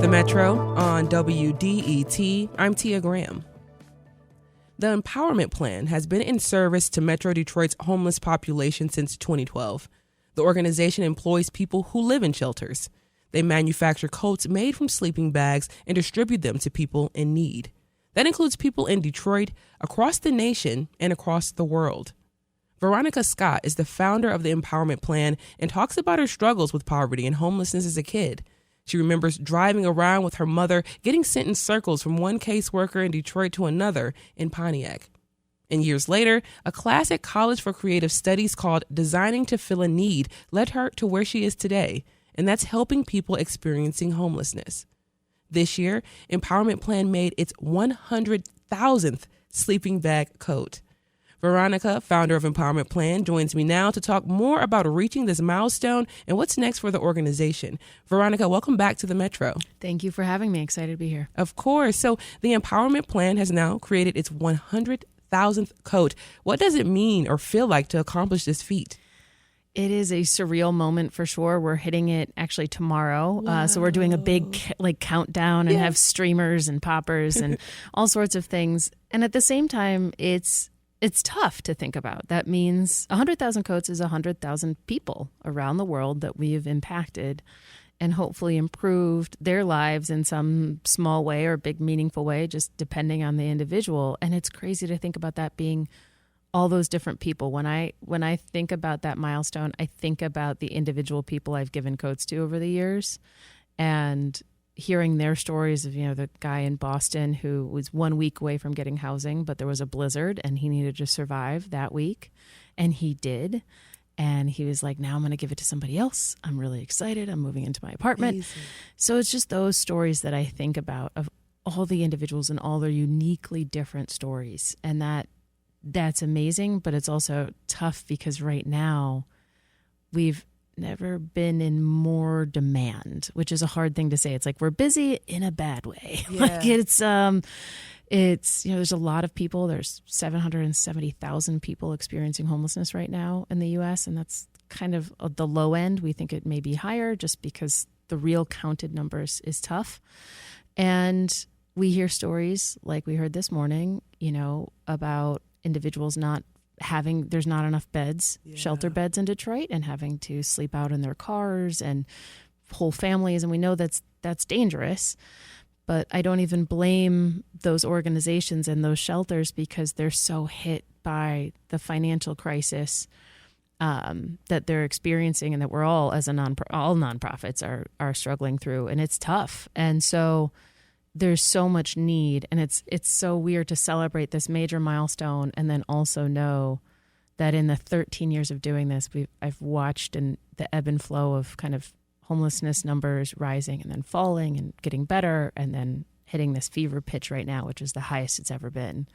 The Metro on WDET. I'm Tia Graham. The Empowerment Plan has been in service to Metro Detroit's homeless population since 2012. The organization employs people who live in shelters. They manufacture coats made from sleeping bags and distribute them to people in need. That includes people in Detroit, across the nation, and across the world. Veronika Scott is the founder of the Empowerment Plan and talks about her struggles with poverty and homelessness as a kid. She remembers driving around with her mother, getting sent in circles from one caseworker in Detroit to another in Pontiac. And years later, a class at College for Creative Studies called Designing to Fill a Need led her to where she is today, and that's helping people experiencing homelessness. This year, Empowerment Plan made its 100,000th sleeping bag coat. Veronika, founder of Empowerment Plan, joins me now to talk more about reaching this milestone and what's next for the organization. Veronika, welcome back to the Metro. Thank you for having me. Excited to be here. Of course. So the Empowerment Plan has now created its 100,000th coat. What does it mean or feel like to accomplish this feat? It is a surreal moment for sure. We're hitting it actually tomorrow. Wow. So we're doing a big countdown and have streamers and poppers and all sorts of things. And at the same time, it's tough to think about. That means 100,000 coats is 100,000 people around the world that we have impacted and hopefully improved their lives in some small way or big meaningful way, just depending on the individual. And it's crazy to think about that being all those different people. When I think about that milestone, I think about the individual people I've given coats to over the years and hearing their stories of, the guy in Boston who was 1 week away from getting housing, but there was a blizzard and he needed to survive that week. And he did. And he was like, now I'm going to give it to somebody else. I'm really excited. I'm moving into my apartment. Amazing. So it's just those stories that I think about of all the individuals and all their uniquely different stories. And that's amazing, but it's also tough because right now we've never been in more demand, which is a hard thing to say. It's like we're busy in a bad way. Yeah. Like it's there's a lot of people. There's 770,000 people experiencing homelessness right now in the U.S., and that's kind of the low end. We think it may be higher just because the real counted numbers is tough. And we hear stories like we heard this morning, about individuals there's not enough beds, shelter beds in Detroit, and having to sleep out in their cars and whole families. And we know that's dangerous, but I don't even blame those organizations and those shelters because they're so hit by the financial crisis that they're experiencing and that we're all, as all nonprofits are struggling through. And it's tough. And so there's so much need, and it's so weird to celebrate this major milestone and then also know that in the 13 years of doing this, I've watched the ebb and flow of kind of homelessness numbers rising and then falling and getting better and then hitting this fever pitch right now, which is the highest it's ever been.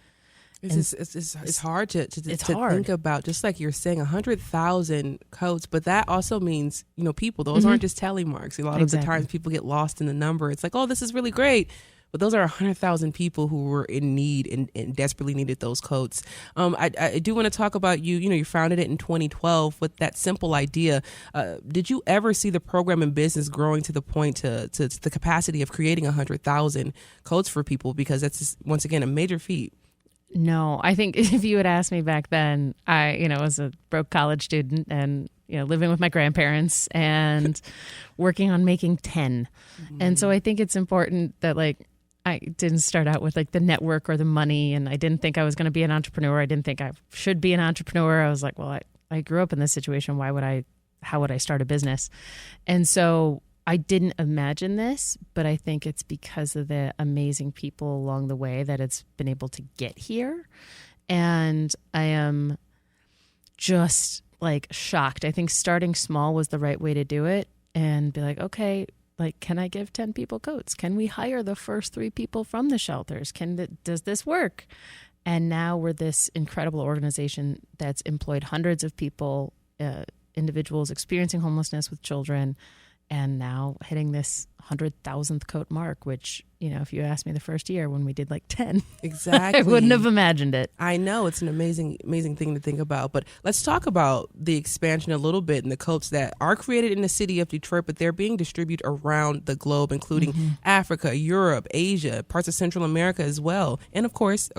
It's hard to think about, just like you're saying, 100,000 coats, but that also means, people. Those aren't just tally marks. A lot of the times people get lost in the number. It's like, oh, this is really great. But those are 100,000 people who were in need and desperately needed those coats. I do want to talk about you. You founded it in 2012 with that simple idea. Did you ever see the program in business growing to the point to the capacity of creating 100,000 coats for people? Because that's, once again, a major feat. No, I think if you had asked me back then, I, was a broke college student and, living with my grandparents and working on making 10. Mm-hmm. And so I think it's important that I didn't start out with the network or the money, and I didn't think I was going to be an entrepreneur. I didn't think I should be an entrepreneur. I was like, well, I grew up in this situation. How would I start a business? And so I didn't imagine this, but I think it's because of the amazing people along the way that it's been able to get here. And I am just shocked. I think starting small was the right way to do it and be like, okay, can I give 10 people coats? Can we hire the first 3 people from the shelters? Does this work? And now we're this incredible organization that's employed hundreds of people, individuals experiencing homelessness with children, and now hitting this 100,000th coat mark, which, if you asked me the first year when we did like 10, exactly, I wouldn't have imagined it. I know, it's an amazing thing to think about. But let's talk about the expansion a little bit and the coats that are created in the city of Detroit, but they're being distributed around the globe, including Africa, Europe, Asia, parts of Central America as well, and of course,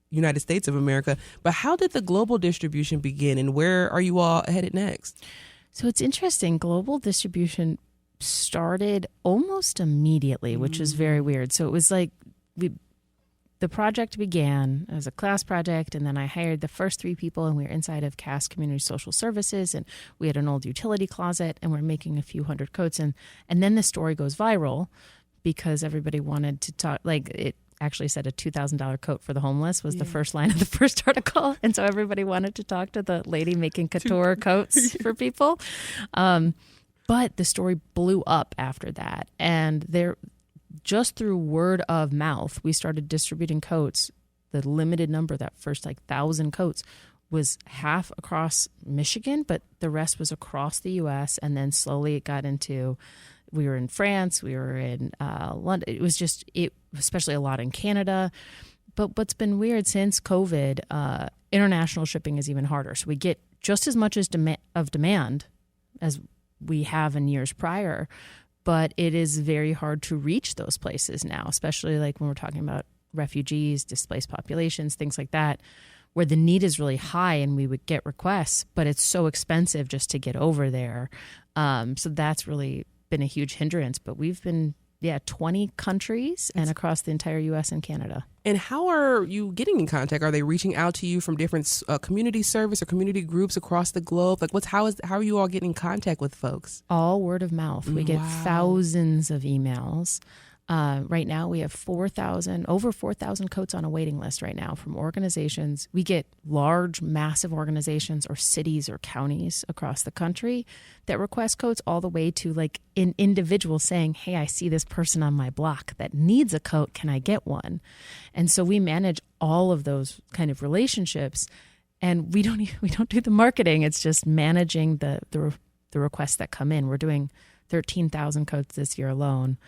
United States of America. But how did the global distribution begin, and where are you all headed next? So it's interesting. Global distribution started almost immediately, which is very weird. So it was like the project began as a class project, and then I hired the first 3 people, and we were inside of Cass Community Social Services, and we had an old utility closet, and we're making a few hundred coats. And then the story goes viral because everybody wanted to talk, like it actually said a $2,000 coat for the homeless was the first line of the first article. And so everybody wanted to talk to the lady making couture coats for people. But the story blew up after that. And just through word of mouth, we started distributing coats. The limited number, that first 1,000 coats, was half across Michigan, but the rest was across the U.S. And then slowly it got into, we were in France, we were in London. It was just, especially a lot in Canada. But what's been weird since COVID, international shipping is even harder. So we get just as much of demand as we have in years prior, but it is very hard to reach those places now, especially like when we're talking about refugees, displaced populations, things like that, where the need is really high and we would get requests, but it's so expensive just to get over there. So that's really been a huge hindrance. But we've been, 20 countries and across the entire U.S. and Canada. And how are you getting in contact? Are they reaching out to you from different community service or community groups across the globe? Like, how are you all getting in contact with folks? All word of mouth. We get thousands of emails. Right now, we have over 4,000 coats on a waiting list right now from organizations. We get large, massive organizations or cities or counties across the country that request coats, all the way to like an individual saying, hey, I see this person on my block that needs a coat. Can I get one? And so we manage all of those kind of relationships, and we don't do the marketing. It's just managing the requests that come in. We're doing 13,000 coats this year alone.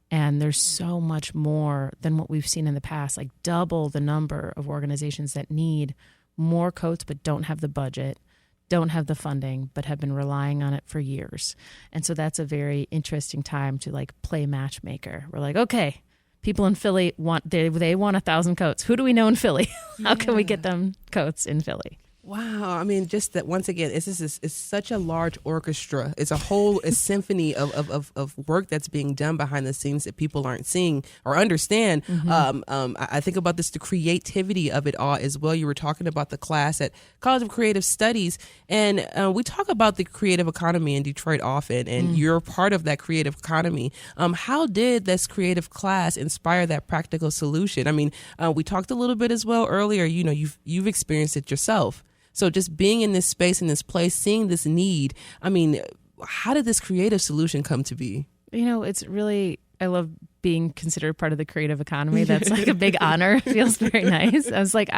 And there's so much more than what we've seen in the past, like double the number of organizations that need more coats but don't have the budget, don't have the funding, but have been relying on it for years. And so that's a very interesting time to like play matchmaker. We're like, okay, people in Philly they want 1,000 coats. Who do we know in Philly? How can we get them coats in Philly? Wow. I mean, just that once again, it's such a large orchestra. It's a symphony of work that's being done behind the scenes that people aren't seeing or understand. I think about the creativity of it all as well. You were talking about the class at College of Creative Studies, and we talk about the creative economy in Detroit often, and you're part of that creative economy. How did this creative class inspire that practical solution? I mean, we talked a little bit as well earlier. You've experienced it yourself. So just being in this space, in this place, seeing this need, I mean, how did this creative solution come to be? It's really, I love being considered part of the creative economy. That's like a big honor. It feels very nice. I was like,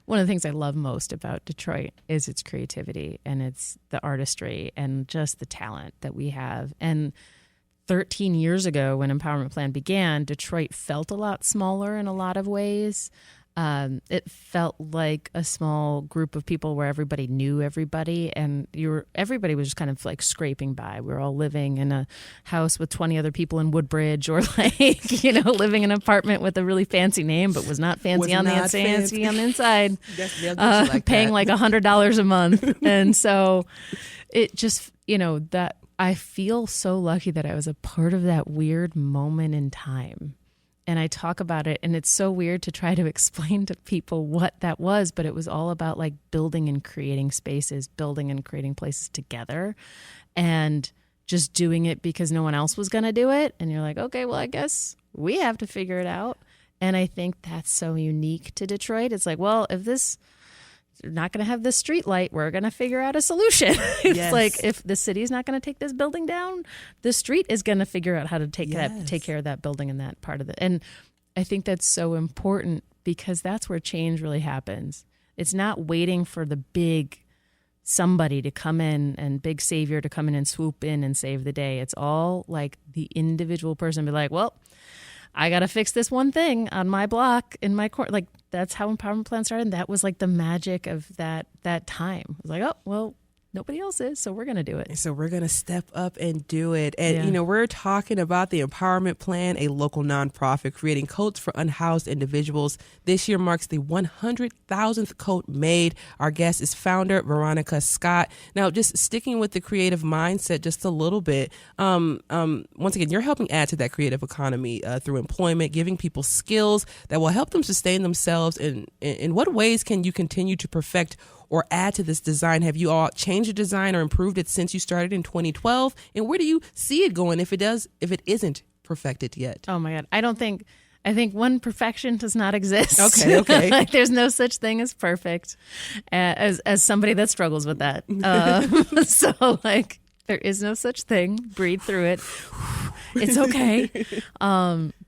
one of the things I love most about Detroit is its creativity and it's the artistry and just the talent that we have. And 13 years ago when Empowerment Plan began, Detroit felt a lot smaller in a lot of ways. It felt like a small group of people where everybody knew everybody, and everybody was just kind of like scraping by. We were all living in a house with 20 other people in Woodbridge, or like, living in an apartment with a really fancy name, but was not fancy on the inside, paying like $100 a month. And so it just, that I feel so lucky that I was a part of that weird moment in time. And I talk about it, and it's so weird to try to explain to people what that was, but it was all about like building and creating spaces, building and creating places together, and just doing it because no one else was going to do it. And you're like, okay, well, I guess we have to figure it out. And I think that's so unique to Detroit. It's like, well, if you're not going to have this street light, we're going to figure out a solution. It's like, if the city's not going to take this building down, the street is going to figure out how to take care of that building and that part of it. And I think that's so important because that's where change really happens. It's not waiting for the big somebody to come in and big savior to come in and swoop in and save the day. It's all like the individual person be like, well, I got to fix this one thing on my block in my court. Like that's how Empowerment Plan started. And that was like the magic of that time. It was like, oh, well, nobody else is, so we're going to do it. So we're going to step up and do it. And, we're talking about the Empowerment Plan, a local nonprofit creating coats for unhoused individuals. This year marks the 100,000th coat made. Our guest is founder Veronika Scott. Now, just sticking with the creative mindset just a little bit, once again, you're helping add to that creative economy through employment, giving people skills that will help them sustain themselves. In what ways can you continue to perfect or add to this design? Have you all changed the design or improved it since you started in 2012? And where do you see it going if it isn't perfected yet? Oh my God. I think one, perfection does not exist. Okay. Like, there's no such thing as perfect, as somebody that struggles with that. So like, there is no such thing. Breathe through it. It's okay.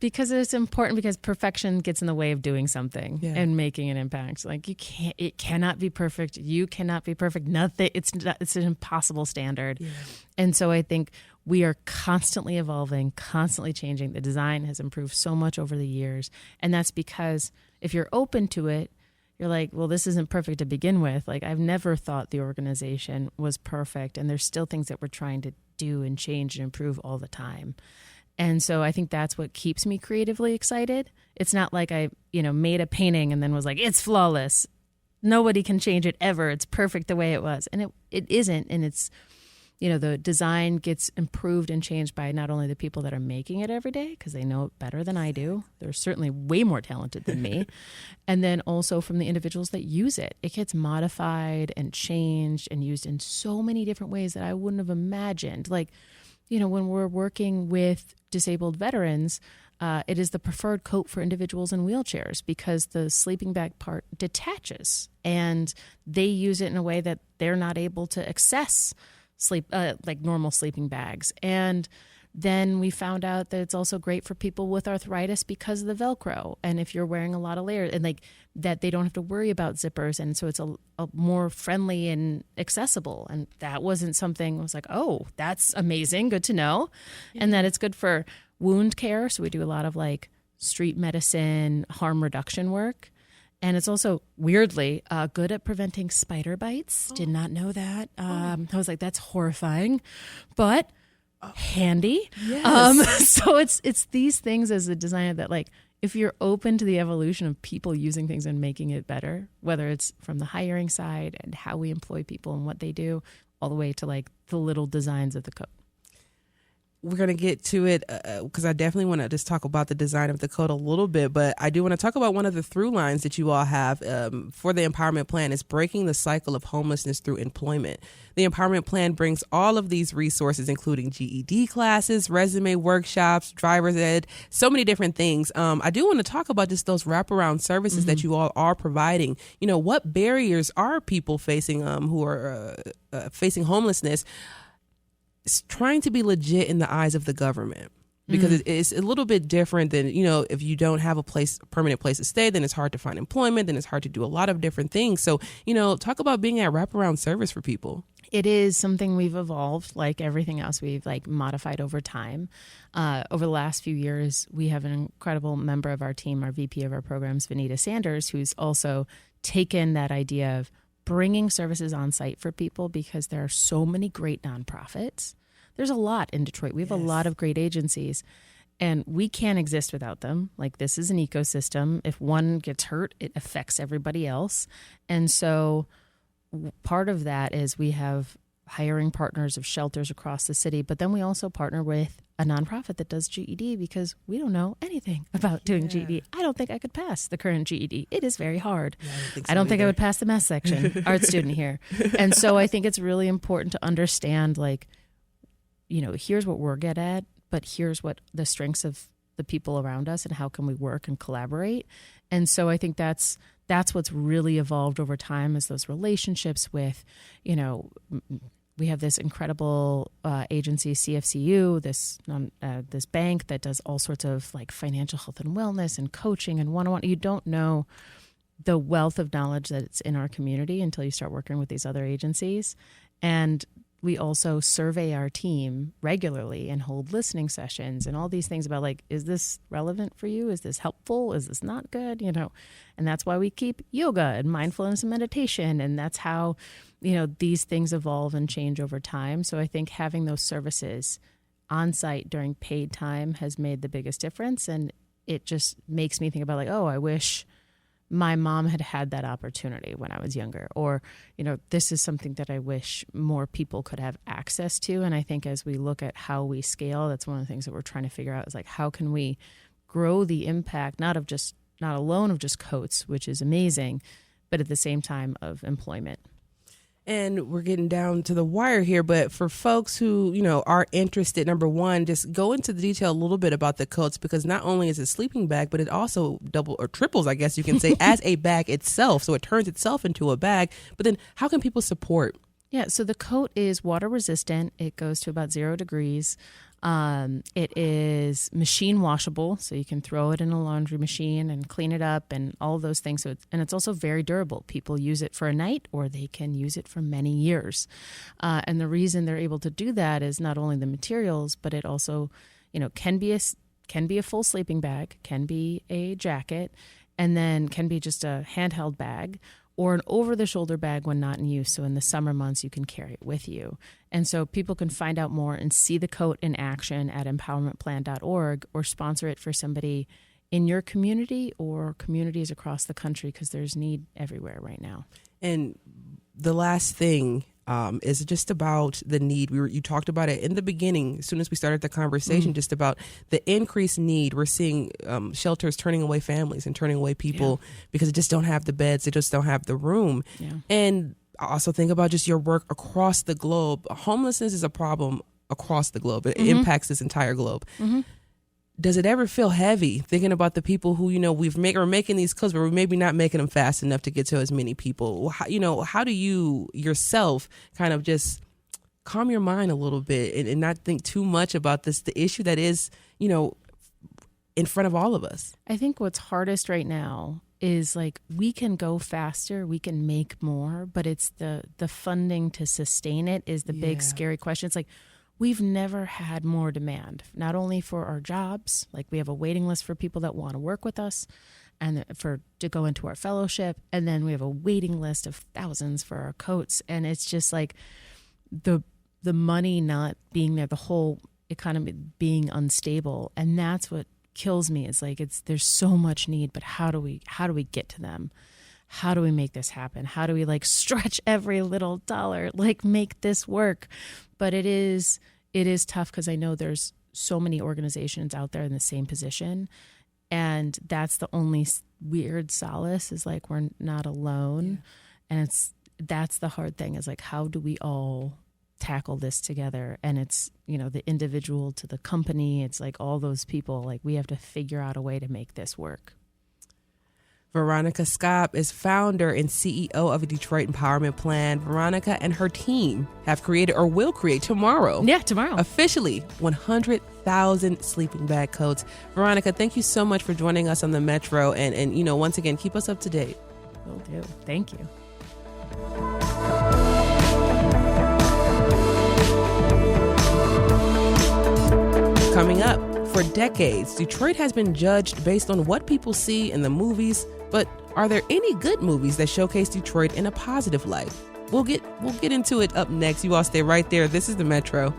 Because it's important, because perfection gets in the way of doing something and making an impact. Like it cannot be perfect. You cannot be perfect. Nothing. It's an impossible standard. Yeah. And so I think we are constantly evolving, constantly changing. The design has improved so much over the years. And that's because if you're open to it, you're like, well, this isn't perfect to begin with. Like, I've never thought the organization was perfect, and there's still things that we're trying to do and change and improve all the time. And so I think that's what keeps me creatively excited. It's not like I, made a painting and then was like, it's flawless. Nobody can change it ever. It's perfect the way it was. And it isn't. And it's, the design gets improved and changed by not only the people that are making it every day, because they know it better than I do. They're certainly way more talented than me. And then also from the individuals that use it. It gets modified and changed and used in so many different ways that I wouldn't have imagined. Like, when we're working with disabled veterans, it is the preferred coat for individuals in wheelchairs because the sleeping bag part detaches, and they use it in a way that they're not able to access sleep like normal sleeping bags. And then we found out that it's also great for people with arthritis because of the Velcro. And if you're wearing a lot of layers, and like that, they don't have to worry about zippers. And so it's a more friendly and accessible. And that wasn't something I was like, oh, that's amazing. Good to know. Yeah. And that it's good for wound care. So we do a lot of like street medicine, harm reduction work. And it's also, weirdly, good at preventing spider bites. Oh. Did not know that. I was like, that's horrifying, but handy. Yes. So it's these things as a designer that, like, if you're open to the evolution of people using things and making it better, whether it's from the hiring side and how we employ people and what they do, all the way to like the little designs of the code. We're going to get to it because I definitely want to just talk about the design of the code a little bit, but I do want to talk about one of the through lines that you all have for the Empowerment Plan is breaking the cycle of homelessness through employment. The Empowerment Plan brings all of these resources, including GED classes, resume workshops, driver's ed, so many different things. I do want to talk about just those wraparound services that you all are providing. What barriers are people facing who are facing homelessness? It's trying to be legit in the eyes of the government, because it's a little bit different than, if you don't have a permanent place to stay, then it's hard to find employment, then it's hard to do a lot of different things. So, talk about being at wraparound service for people. It is something we've evolved, like everything else we've like modified over time. Over the last few years, we have an incredible member of our team, our VP of our programs, Veronika Sanders, who's also taken that idea of bringing services on site for people, because there are so many great nonprofits. There's a lot in Detroit. We have a lot of great agencies, and we can't exist without them. Like, this is an ecosystem. If one gets hurt, it affects everybody else. And so part of that is we have hiring partners of shelters across the city, but then we also partner with a nonprofit that does GED, because we don't know anything about doing GED. I don't think I could pass the current GED. It is very hard. Yeah, I don't think I would pass the math section, art student here. And so I think it's really important to understand, like, here's what we're good at, but here's what the strengths of the people around us and how can we work and collaborate. And so I think that's what's really evolved over time, is those relationships with, we have this incredible agency, CFCU, this bank that does all sorts of like financial health and wellness and coaching and one-on-one. You don't know the wealth of knowledge that's in our community until you start working with these other agencies. And we also survey our team regularly and hold listening sessions and all these things about like, is this relevant for you? Is this helpful? Is this not good? You know, and that's why we keep yoga and mindfulness and meditation. And that's how, you know, these things evolve and change over time. So I think having those services on site during paid time has made the biggest difference. And it just makes me think about like, oh, I wish my mom had had that opportunity when I was younger, or, you know, this is something that I wish more people could have access to. And I think as we look at how we scale, that's one of the things that we're trying to figure out is like, how can we grow the impact, not alone of just coats, which is amazing, but at the same time of employment. And we're getting down to the wire here, but for folks who, you know, are interested, number one, just go into the detail a little bit about the coats, because not only is it a sleeping bag, but it also double or triples, I guess you can say, as a bag itself. So it turns itself into a bag. But then how can people support? Yeah, so the coat is water resistant. It goes to about 0 degrees. It is machine washable, so you can throw it in a laundry machine and clean it up and all of those things. So and it's also very durable. People use it for a night, or they can use it for many years. And the reason they're able to do that is not only the materials, but it also, you know, can be a full sleeping bag, can be a jacket, and then can be just a handheld bag, or an over-the-shoulder bag when not in use. So in the summer months, you can carry it with you. And so people can find out more and see the coat in action at empowermentplan.org, or sponsor it for somebody in your community or communities across the country, because there's need everywhere right now. And the last thing is just about the need. You talked about it in the beginning, as soon as we started the conversation, just about the increased need. We're seeing shelters turning away families and turning away people because they just don't have the beds, they just don't have the room. Yeah. And I also think about just your work across the globe. Homelessness is a problem across the globe. It impacts this entire globe. Does it ever feel heavy thinking about the people who, you know, we're making these coats, but we're maybe not making them fast enough to get to as many people? How do you yourself kind of just calm your mind a little bit and not think too much about the issue that is, you know, in front of all of us? I think what's hardest right now is like, we can go faster, we can make more, but it's the funding to sustain it is the big scary question. It's like, we've never had more demand, not only for our jobs, like we have a waiting list for people that want to work with us and to go into our fellowship. And then we have a waiting list of thousands for our coats. And it's just like the money not being there, the whole economy being unstable. And that's what kills me. Is like, there's so much need, but how do we get to them? How do we make this happen? How do we like stretch every little dollar, like make this work? But it is tough, because I know there's so many organizations out there in the same position. And that's the only weird solace, is like, we're not alone. Yeah. And that's the hard thing, is like, how do we all tackle this together? And it's, you know, the individual to the company. It's like all those people, like we have to figure out a way to make this work. Veronika Scott is founder and CEO of a Detroit Empowerment Plan. Veronika and her team have created, or will create tomorrow. Yeah, tomorrow. Officially 100,000 sleeping bag coats. Veronika, thank you so much for joining us on the Metro. And you know, once again, keep us up to date. Will do. Thank you. Coming up, for decades, Detroit has been judged based on what people see in the movies, but are there any good movies that showcase Detroit in a positive light? We'll get into it up next. You all stay right there. This is the Metro.